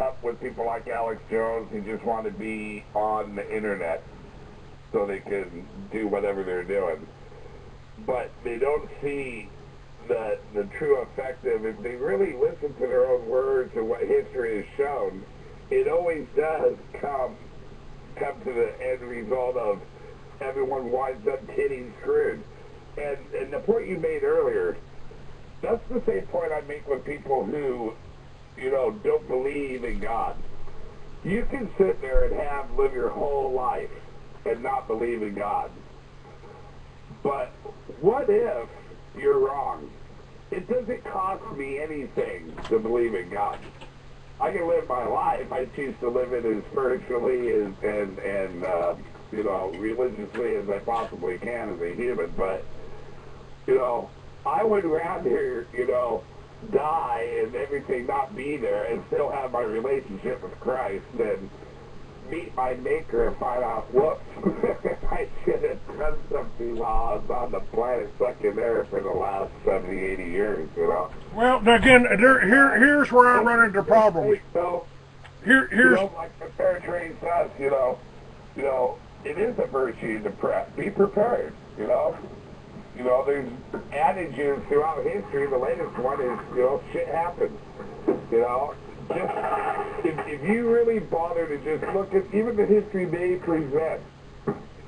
up with people like Alex Jones who just want to be on the internet so they can do whatever they're doing. But they don't see the true effect of, if they really listen to their own words and what history has shown, it always does come to the end result of everyone winds up getting screwed. And the point you made earlier, that's the same point I make with people who, don't believe in God. You can sit there and live your whole life and not believe in God. But what if you're wrong? It doesn't cost me anything to believe in God. I can live my life. I choose to live it as spiritually and religiously as I possibly can as a human. But, I would rather, die and everything not be there and still have my relationship with Christ than meet my maker and find out, whoops, I should have done something while I was on the planet stuck in there for the last 70, 80 years, Well, again, here's where I run into problems. Here's like the fair trade says, it is a virtue to be prepared, there's adages throughout history. The latest one is, shit happens, Just, if you really bother to just look at even the history they present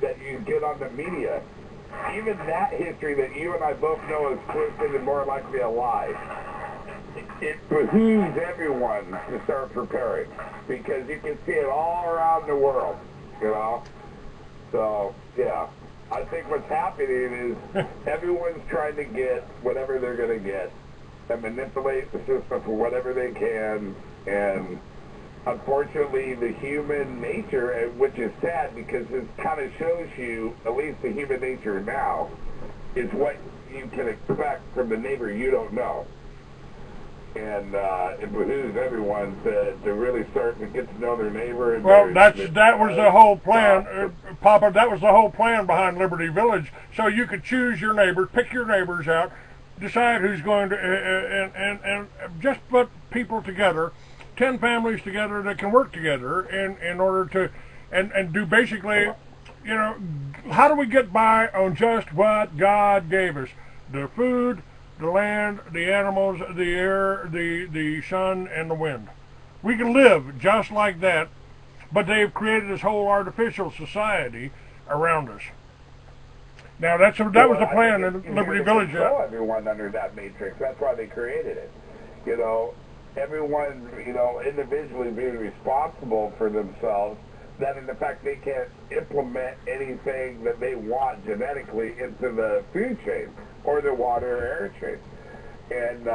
that you get on the media, even that history that you and I both know is twisted and more likely a lie, it behooves everyone to start preparing, because you can see it all around the world, So, yeah, I think what's happening is everyone's trying to get whatever they're going to get and manipulate the system for whatever they can. And unfortunately, the human nature, which is sad because it kind of shows you, at least the human nature now, is what you can expect from the neighbor you don't know. And it behooves everyone to really start to get to know their neighbor. And well, that was the whole plan, Papa. That was the whole plan behind Liberty Village, so you could choose your neighbors, pick your neighbors out, decide who's going to, and just put people together, 10 families together that can work together in order to, and do basically, how do we get by on just what God gave us? The food, the land, the animals, the air, the sun, and the wind. We can live just like that, but they've created this whole artificial society around us. Now that was the plan in Liberty Village. Control everyone under that matrix. That's why they created it. Everyone, individually being responsible for themselves. That in fact they can't implement anything that they want genetically into the food chain or the water or air chain, and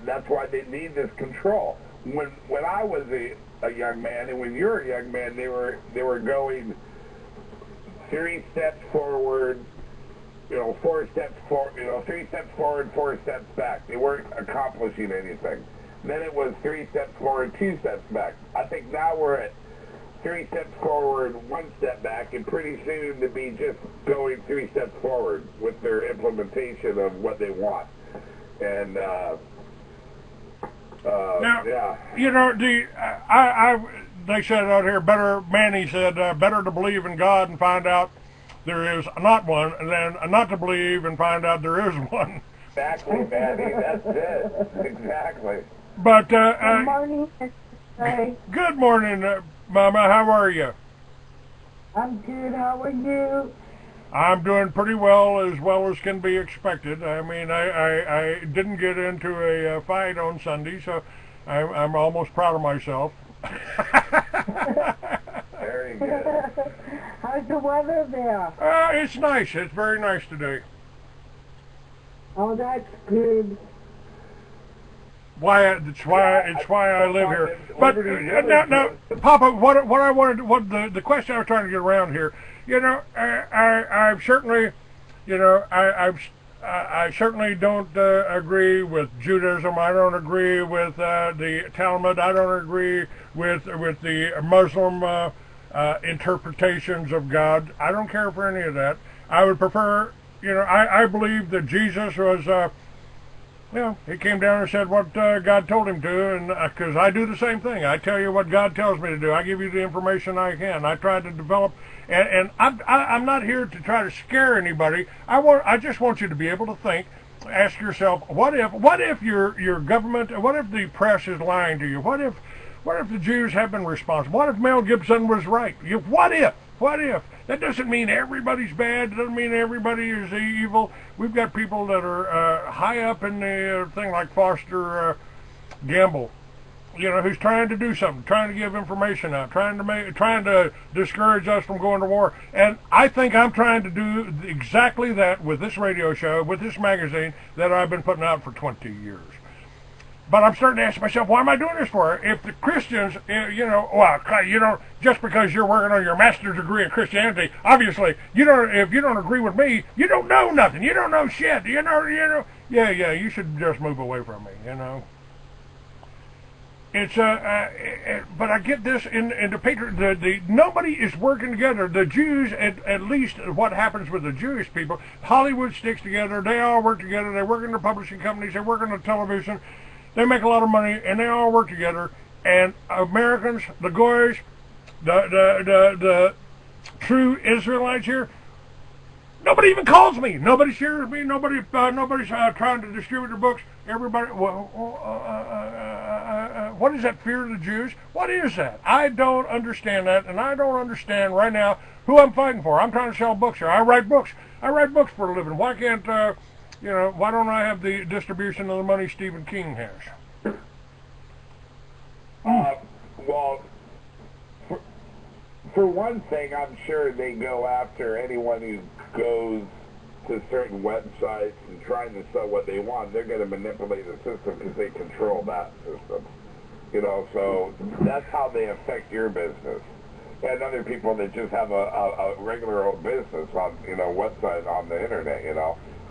that's why they need this control. When I was a young man, and when you're a young man, they were going 3 steps forward, 4 steps forward, 3 steps forward, 4 steps back. They weren't accomplishing anything. Then it was 3 steps forward, 2 steps back. I think now we're at 3 steps forward, 1 step back, and pretty soon to be just going 3 steps forward with their implementation of what they want. And now, yeah. They said out here, Manny said, better to believe in God and find out there is not one than not to believe and find out there is one. Exactly, Manny. That's it. Exactly. But, good morning. Good morning, Mama. How are you? I'm good. How are you? I'm doing pretty well as can be expected. I mean, I didn't get into a fight on Sunday, so I'm almost proud of myself. Very good. How's the weather there? It's nice. It's very nice today. Oh, that's good. It's why I live here. But now, Papa, the question I was trying to get around here, I've certainly, I certainly don't agree with Judaism. I don't agree with the Talmud. I don't agree with the Muslim interpretations of God. I don't care for any of that. I would prefer, I believe that Jesus was Yeah, he came down and said what God told him to, and because I do the same thing. I tell you what God tells me to do. I give you the information I can. I try to develop, and I'm not here to try to scare anybody. I just want you to be able to think. Ask yourself, what if your government, what if the press is lying to you? What if the Jews have been responsible? What if Mel Gibson was right? What if? That doesn't mean everybody's bad. It doesn't mean everybody is evil. We've got people that are high up in the thing, like Foster Gamble, who's trying to do something, trying to give information out, trying to discourage us from going to war. And I think I'm trying to do exactly that with this radio show, with this magazine that I've been putting out for 20 years. But I'm starting to ask myself, why am I doing this for? If the Christians, just because you're working on your master's degree in Christianity, obviously, if you don't agree with me, you don't know nothing. You don't know shit. Yeah, you should just move away from me, It's, but I get this in the patriot, nobody is working together. The Jews, at least what happens with the Jewish people, Hollywood sticks together, they all work together, they work in the publishing companies, they work on the television, they make a lot of money, and they all work together. And Americans, the goys, the true Israelites here, nobody even calls me. Nobody shares me. Nobody's trying to distribute their books. Everybody, what is that fear of the Jews? What is that? I don't understand that, and I don't understand right now who I'm fighting for. I'm trying to sell books here. I write books. I write books for a living. Why can't why don't I have the distribution of the money Stephen King has? Well, for one thing, I'm sure they go after anyone who goes to certain websites and trying to sell what they want. They're going to manipulate the system because they control that system. So that's how they affect your business. And other people that just have a regular old business on, website on the internet,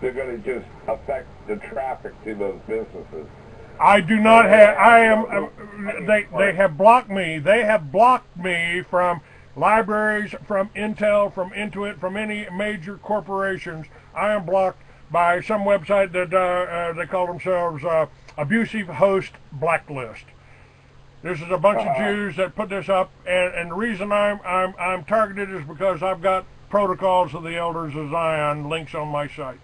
they're going to just affect the traffic to those businesses. I do not have. I am. They have blocked me. They have blocked me from libraries, from Intel, from Intuit, from any major corporations. I am blocked by some website that they call themselves Abusive Host Blacklist. This is a bunch of Jews that put this up, and the reason I'm targeted is because I've got Protocols of the Elders of Zion links on my site.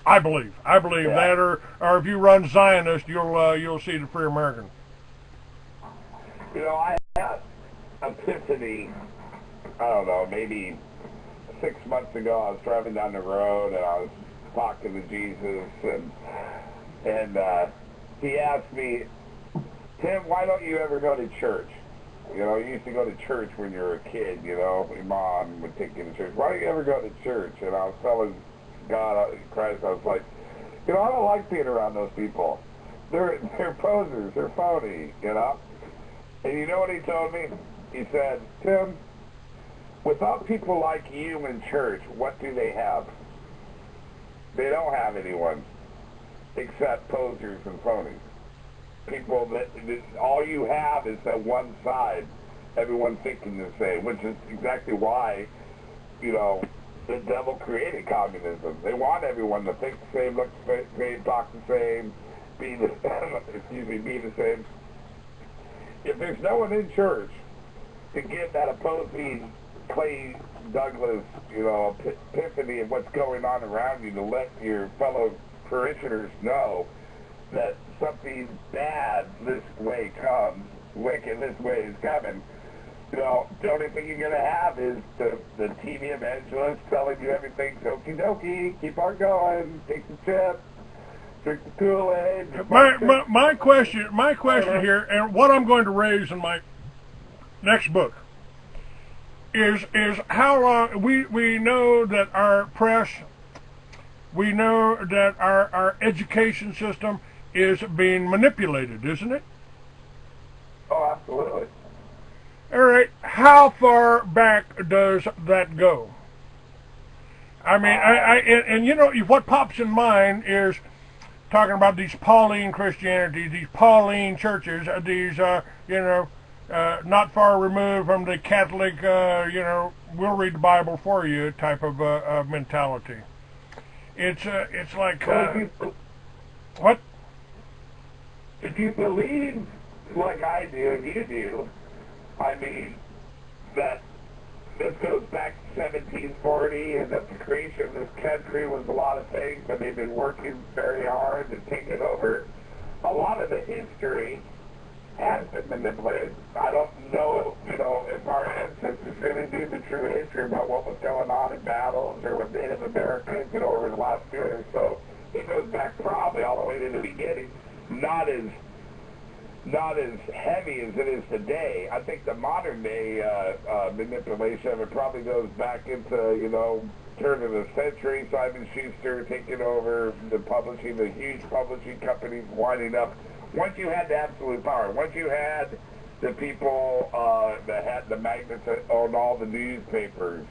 I believe that, or if you run Zionist, you'll see the Free American. I had epiphany. I don't know, maybe 6 months ago. I was driving down the road and I was talking to Jesus, and he asked me, Tim, why don't you ever go to church? You used to go to church when you were a kid. Your mom would take you to church. Why don't you ever go to church? And I was telling God, Christ, I was like, I don't like being around those people. They're posers. They're phony, And you know what he told me? He said, Tim, without people like you in church, what do they have? They don't have anyone except posers and phonies. People that all you have is that one side, everyone thinking the same, which is exactly why, the devil created communism. They want everyone to think the same, look the same, talk the same, be the same. If there's no one in church to get that opposing Clay Douglas, epiphany of what's going on around you, to let your fellow parishioners know that something bad this way comes, wicked this way is coming, the only thing you're going to have is the TV evangelist telling you everything's okie dokie, keep on going, take the chip, drink the Kool-Aid. My question here, and what I'm going to raise in my next book, is how long we know that our press, we know that our education system is being manipulated, isn't it? Oh, absolutely. All right, how far back does that go? I mean, what pops in mind is talking about these Pauline Christianity, these Pauline churches, these, not far removed from the Catholic, we'll read the Bible for you type of mentality. It's like... What? If you believe like I do and you do, I mean, that this goes back to 1740 and that the creation of this country was a lot of things, and they've been working very hard to take it over. A lot of the history has been manipulated. I don't know, if our ancestors really knew the true history about what was going on in battles or with Native Americans, over the last year or so. It goes back probably all the way to the beginning. Not as heavy as it is today. I think the modern day manipulation of it probably goes back into, turn of the century, Simon Schuster taking over the publishing, the huge publishing companies winding up. Once you had the absolute power, once you had the people that had the magnets that owned all the newspapers,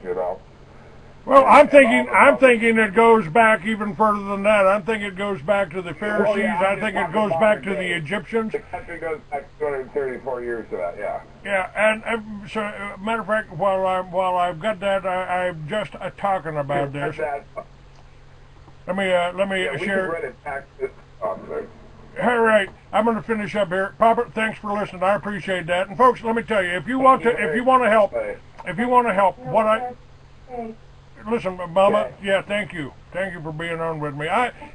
Well, I'm thinking it goes back even further than that. I'm thinking it goes back to the Pharisees. Well, yeah, I think it goes back to the Egyptians. The country goes back 234 years to that, yeah. Yeah, and so, matter of fact, while I've got that, I'm just talking about this. Let me Yeah, share. We can run it back to All right, I'm going to finish up here. Papa, thanks for listening. I appreciate that. And folks, let me tell you, if you want to help, listen, Mama. Yeah, thank you for being on with me.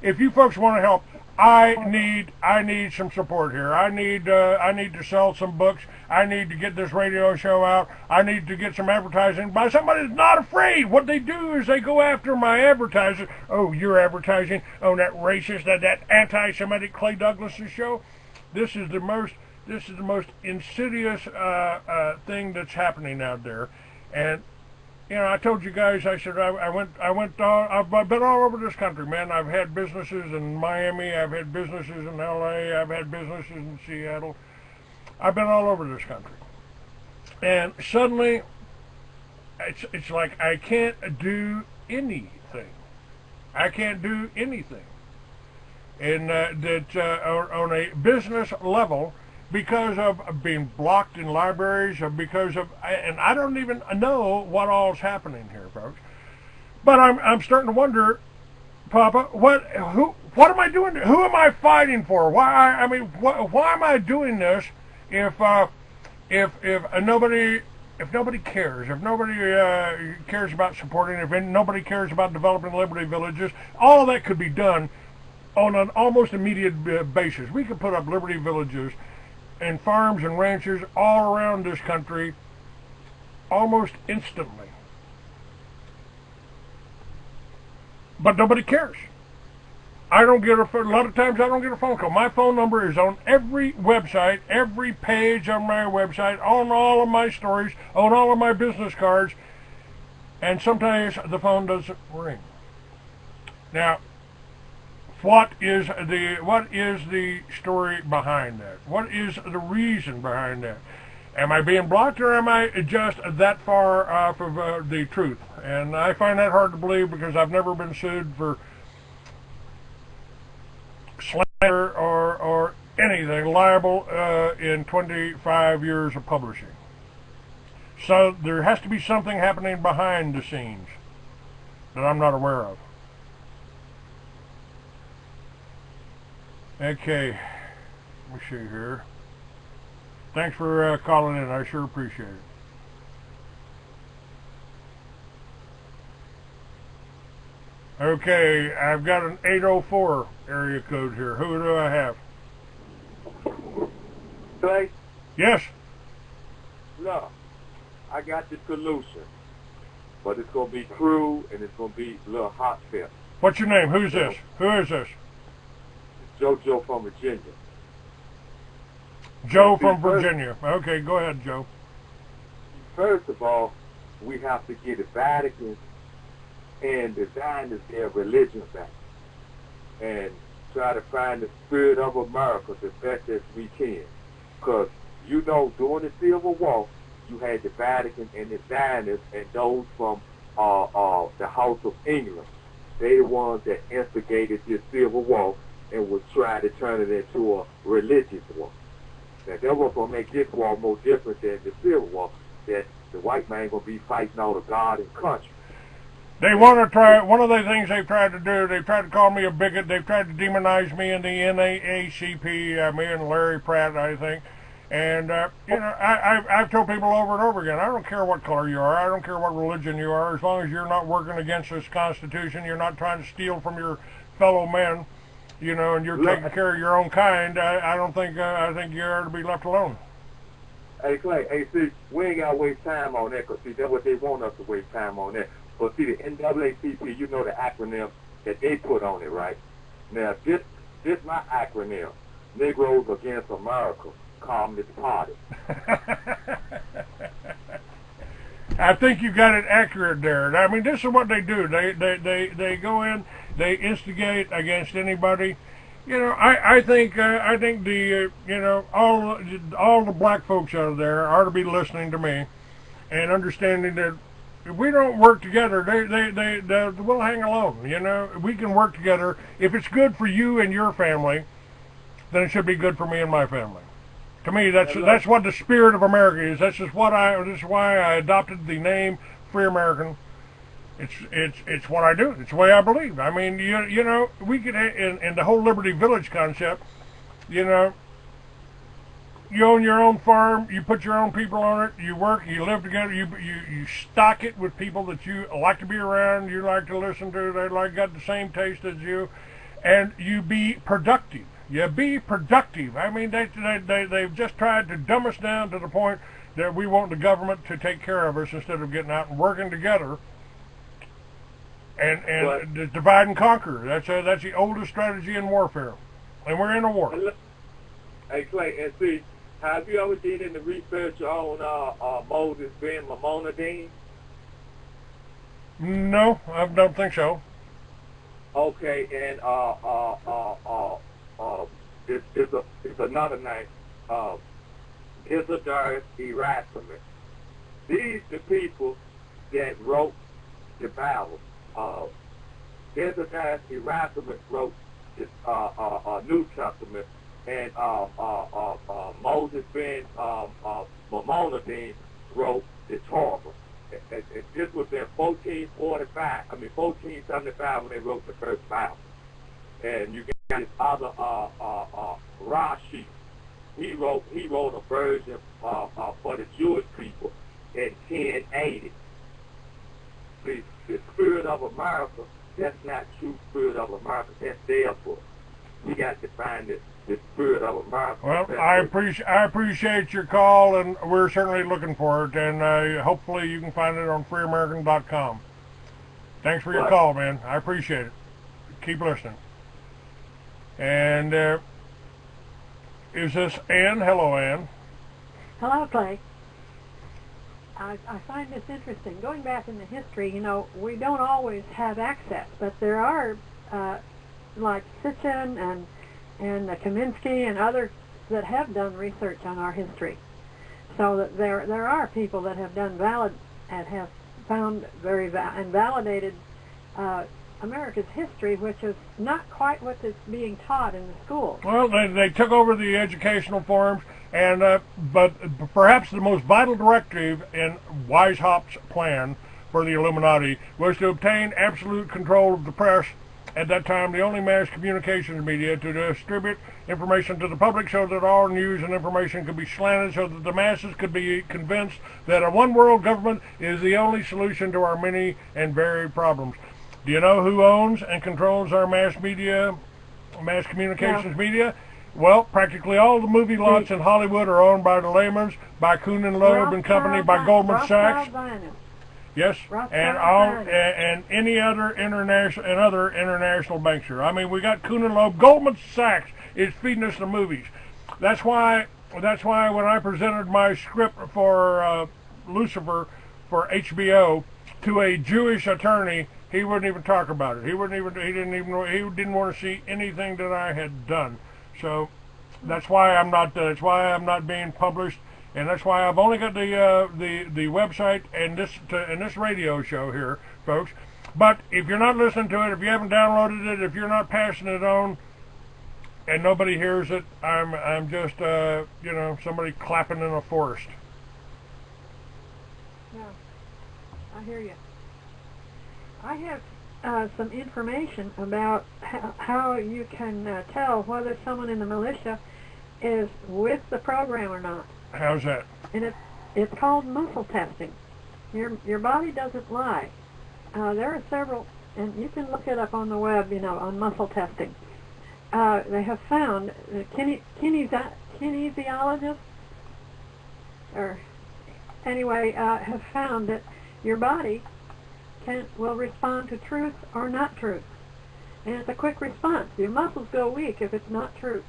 If you folks want to help, I need some support here. I need to sell some books. I need to get this radio show out. I need to get some advertising by somebody that's not afraid. What they do is they go after my advertisers. Oh, you're advertising on that racist, that anti-Semitic Clay Douglas's show. This is the most insidious thing that's happening out there, and. I told you guys, I said, I've been all over this country, man. I've had businesses in Miami, I've had businesses in LA, I've had businesses in Seattle. I've been all over this country. And suddenly, it's like I can't do anything. I can't do anything. And on a business level, because of being blocked in libraries, or and I don't even know what all's happening here, folks. But I'm starting to wonder, Papa, what am I doing? Who am I fighting for? Why am I doing this if nobody cares, if nobody cares about supporting, if nobody cares about developing Liberty Villages? All that could be done on an almost immediate basis. We could put up Liberty Villages and farms and ranches all around this country almost instantly. But nobody cares. A lot of times I don't get a phone call. My phone number is on every website, every page on my website, on all of my stories, on all of my business cards, and sometimes the phone doesn't ring. Now, what is the story behind that? What is the reason behind that? Am I being blocked, or am I just that far off of the truth? And I find that hard to believe, because I've never been sued for slander or anything, liable in 25 years of publishing. So there has to be something happening behind the scenes that I'm not aware of. Okay, let me see here. Thanks for calling in. I sure appreciate it. Okay, I've got an 804 area code here. Who do I have? Clay? Yes? No. I got the solution. But it's going to be crude, and it's going to be a little hot fest. What's your name? Who's this? Who is this? JoJo from Virginia. Joe from Virginia. Okay, go ahead, Joe. First of all, we have to get the Vatican and the Zionists their religion back, and try to find the spirit of America the best as we can. Because, during the Civil War, you had the Vatican and the Zionists and those from the House of England. They the ones that instigated this Civil War and would try to turn it into a religious war. Now, that was going to make this war more different than the Civil War, that the white man going to be fighting all the God and country. They want to try, one of the things they've tried to do, they've tried to call me a bigot, they've tried to demonize me in the NAACP, me and Larry Pratt, I think. And, you know, I've told people over and over again, I don't care what color you are, I don't care what religion you are, as long as you're not working against this Constitution, you're not trying to steal from your fellow men, you know, and you're taking care of your own kind, I don't think, I think you ought to be left alone. Hey, Clay, hey, see, we ain't got to waste time on that, because, see, that's what they want us to waste time on that. But, see, the NAACP, you know the acronym that they put on it, right? Now, this my acronym, Negroes Against America, Communist Party. I think you got it accurate there. I mean, this is what they do. They go in, they instigate against anybody. You know, I think the you know, all the black folks out there ought to be listening to me and understanding that if we don't work together, they will hang alone. You know, we can work together. If it's good for you and your family, then it should be good for me and my family. To me, that's what the spirit of America is. This is why I adopted the name Free American. It's what I do. It's the way I believe. I mean, you know, we could in the whole Liberty Village concept, you know, you own your own farm, you put your own people on it, you work, you live together, you stock it with people that you like to be around, you like to listen to, they got the same taste as you, and you be productive. You be productive. I mean, they've just tried to dumb us down to the point that we want the government to take care of us instead of getting out and working together and divide and conquer. That's the oldest strategy in warfare, and we're in a war. Hey, Clay, and see, have you ever did any research on Moses being Maimonides? No, I don't think so. Okay, and it's another name. Isidore Erasmus. These the people that wrote the Bible. Isidore Erasmus wrote the New Testament, and Moses ben Maimonides wrote the Torah. This was in 1445. I mean 1475 when they wrote the first Bible. And you got this other Rashi. He wrote a version for the Jewish people in 1080. The spirit of America, that's not true spirit of America. That's their book. We got to find the spirit of America. Well, I appreciate your call, and we're certainly looking for it. And hopefully you can find it on freeamerican.com. Thanks for your call, man. I appreciate it. Keep listening. And is this Ann? Hello, Ann. Hello, Clay. I find this interesting. Going back in the history, you know, we don't always have access, but there are, like Sitchin and Kaminsky and others that have done research on our history. So that there are people that have done and have found and validated America's history, which is not quite what is being taught in the schools. Well, they took over the educational forms, and but perhaps the most vital directive in Weishaupt's plan for the Illuminati was to obtain absolute control of the press. At that time, the only mass communications media to distribute information to the public so that all news and information could be slanted so that the masses could be convinced that a one-world government is the only solution to our many and varied problems. Do you know who owns and controls our mass communications media? Well, practically all the movie lots in Hollywood are owned by the Lehmans, by Kuhn and Loeb and Company, by Goldman Sachs. Yes, and any other international banks here. I mean, we got Kuhn and Loeb. Goldman Sachs is feeding us the movies. That's why when I presented my script for Lucifer for HBO to a Jewish attorney, he wouldn't even talk about it. He didn't want to see anything that I had done. So that's why I'm not being published. And that's why I've only got the website and this radio show here, folks. But if you're not listening to it, if you haven't downloaded it, if you're not passing it on, and nobody hears it, I'm just you know, somebody clapping in a forest. Yeah, I hear you. I have some information about how you can tell whether someone in the militia is with the program or not. How's that? And it's called muscle testing. Your body doesn't lie. There are several, and you can look it up on the web, on muscle testing. They have found kinesiologists, or anyway, have found that your body will respond to truth or not truth, and it's a quick response. Your muscles go weak if it's not truth,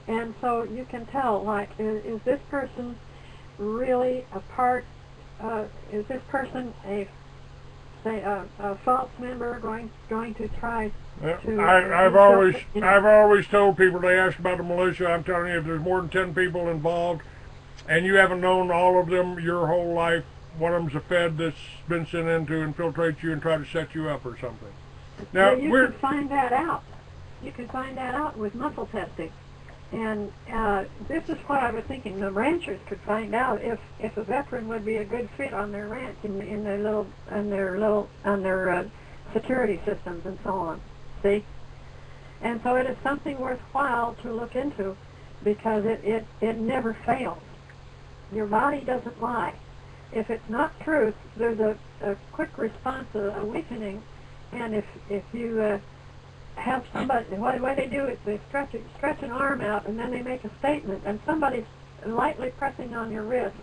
and so you can tell, like, is this person really a part? Is this person a false member going to try to? I've always told people, they ask about the militia, I'm telling you, if there's more than 10 people involved, and you haven't known all of them your whole life, one of them's a Fed that's been sent in to infiltrate you and try to set you up or something. Now, well, you can find that out. You can find that out with muscle testing. And this is what I was thinking. The ranchers could find out if a veteran would be a good fit on their ranch in their security systems and so on. See? And so it is something worthwhile to look into, because it never fails. Your body doesn't lie. If it's not truth, there's a quick response, a weakening, and if you have somebody, what they do is they stretch an arm out, and then they make a statement, and somebody's lightly pressing on your wrist,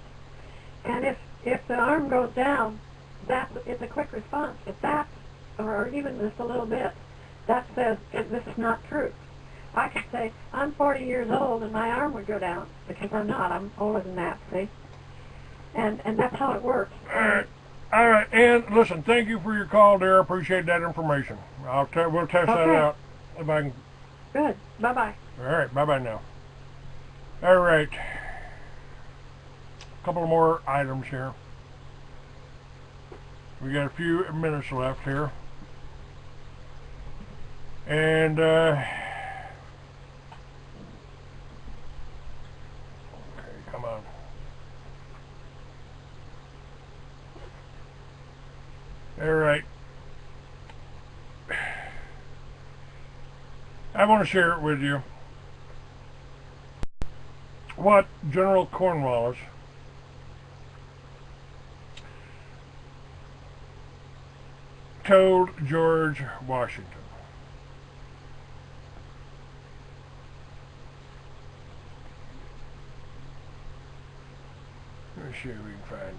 and if the arm goes down, it's a quick response. If that, or even just a little bit, that says this is not truth. I could say, I'm 40 years old, and my arm would go down, because I'm not. I'm older than that, see? And that's how it works. All right, and listen, thank you for your call, dear. I appreciate that information. We'll test that out if I can. Good. Bye-bye. All right, bye-bye now. All right. A couple more items here. We got a few minutes left here. And, okay, come on. All right. I want to share it with you what General Cornwallis told George Washington. Let's see if we can find that.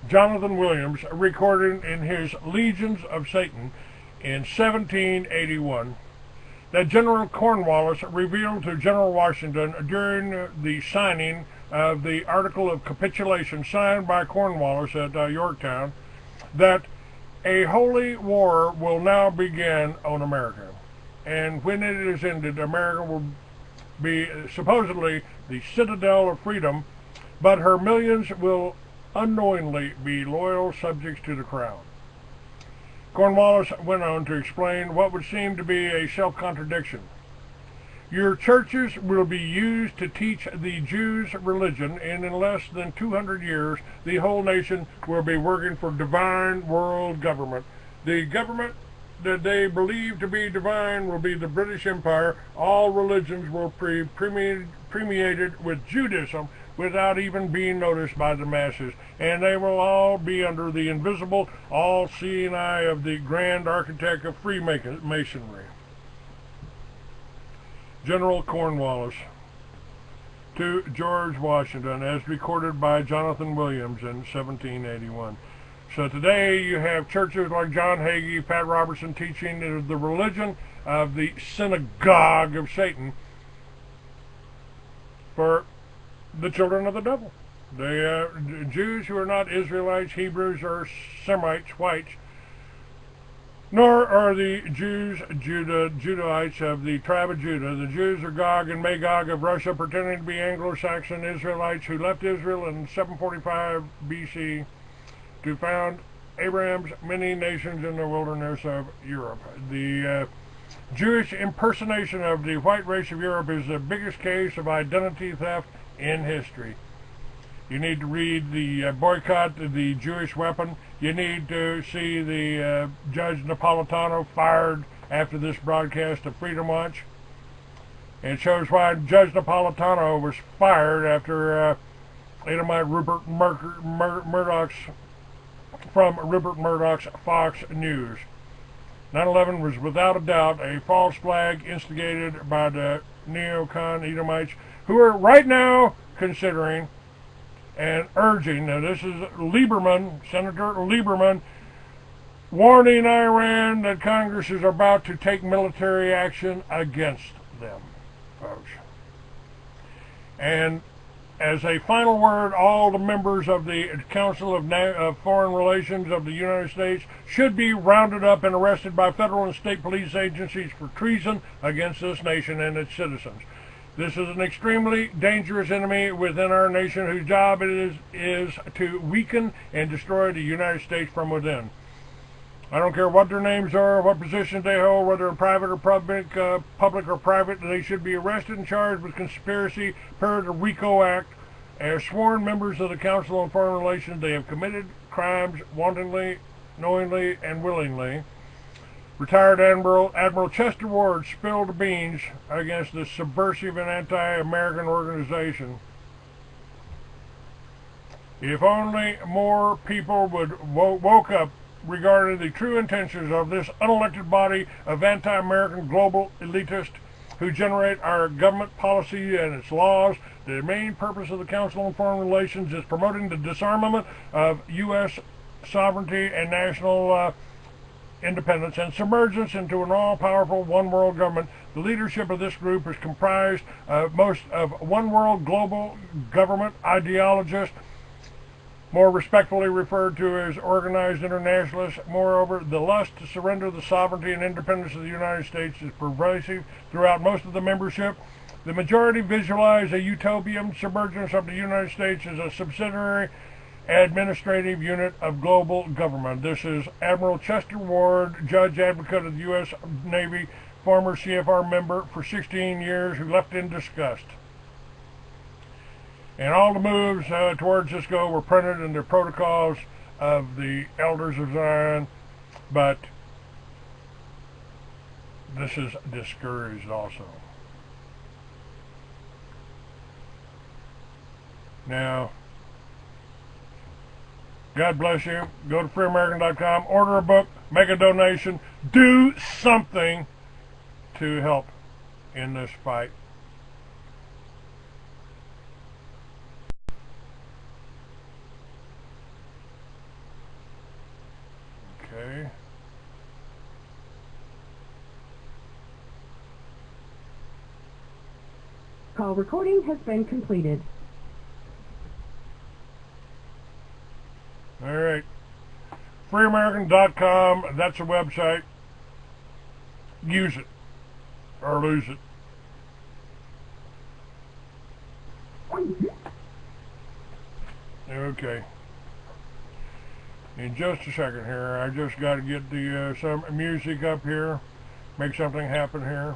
Jonathan Williams recorded in his Legions of Satan in 1781 that General Cornwallis revealed to General Washington during the signing of the Article of Capitulation signed by Cornwallis at Yorktown that a holy war will now begin on America. And when it is ended, America will be supposedly the citadel of freedom, but her millions will unknowingly be loyal subjects to the crown. Cornwallis went on to explain what would seem to be a self-contradiction. Your churches will be used to teach the Jews' religion, and in less than 200 years, the whole nation will be working for divine world government. The government that they believe to be divine will be the British Empire. All religions will be permeated with Judaism without even being noticed by the masses, and they will all be under the invisible, all-seeing eye of the grand architect of Freemasonry. General Cornwallis to George Washington, as recorded by Jonathan Williams in 1781. So today you have churches like John Hagee, Pat Robertson teaching the religion of the synagogue of Satan for the children of the devil. The Jews who are not Israelites, Hebrews, or Semites, whites, nor are the Jews, Judahites of the tribe of Judah. The Jews are Gog and Magog of Russia, pretending to be Anglo-Saxon Israelites who left Israel in 745 BC to found Abraham's many nations in the wilderness of Europe. The Jewish impersonation of the white race of Europe is the biggest case of identity theft in history. You need to read the boycott the Jewish weapon. You need to see the Judge Napolitano fired after this broadcast of Freedom Watch. It shows why Judge Napolitano was fired after Edomite Rupert Murdoch's from Rupert Murdoch's Fox News. 9/11 was without a doubt a false flag instigated by the neocon Edomites, who are right now considering and urging, now this is Lieberman, Senator Lieberman, warning Iran that Congress is about to take military action against them, folks. And as a final word, all the members of the Council of Foreign Relations of the United States should be rounded up and arrested by federal and state police agencies for treason against this nation and its citizens. This is an extremely dangerous enemy within our nation whose job it is to weaken and destroy the United States from within. I don't care what their names are, what positions they hold, whether private or public or private, they should be arrested and charged with conspiracy per the RICO Act. As sworn members of the Council on Foreign Relations, they have committed crimes wantonly, knowingly, and willingly. Retired Admiral Chester Ward spilled the beans against this subversive and anti-American organization. If only more people would woke up regarding the true intentions of this unelected body of anti-American global elitists who generate our government policy and its laws. The main purpose of the Council on Foreign Relations is promoting the disarmament of U.S. sovereignty and national independence and submergence into an all-powerful one-world government. The leadership of this group is comprised most of one-world global government ideologists, more respectfully referred to as organized internationalists. Moreover, the lust to surrender the sovereignty and independence of the United States is pervasive throughout most of the membership. The majority visualize a utopian submergence of the United States as a subsidiary administrative unit of global government. This is Admiral Chester Ward, Judge Advocate of the U.S. Navy, former CFR member for 16 years, who left in disgust. And all the moves towards this goal were printed in the protocols of the Elders of Zion, but this is discouraged also. Now, God bless you. Go to freeamerican.com, order a book, make a donation, do something to help in this fight. Okay. Call recording has been completed. All right. freeamerican.com, that's a website. Use it or lose it. Okay. In just a second here, I just got to get the some music up here, make something happen here.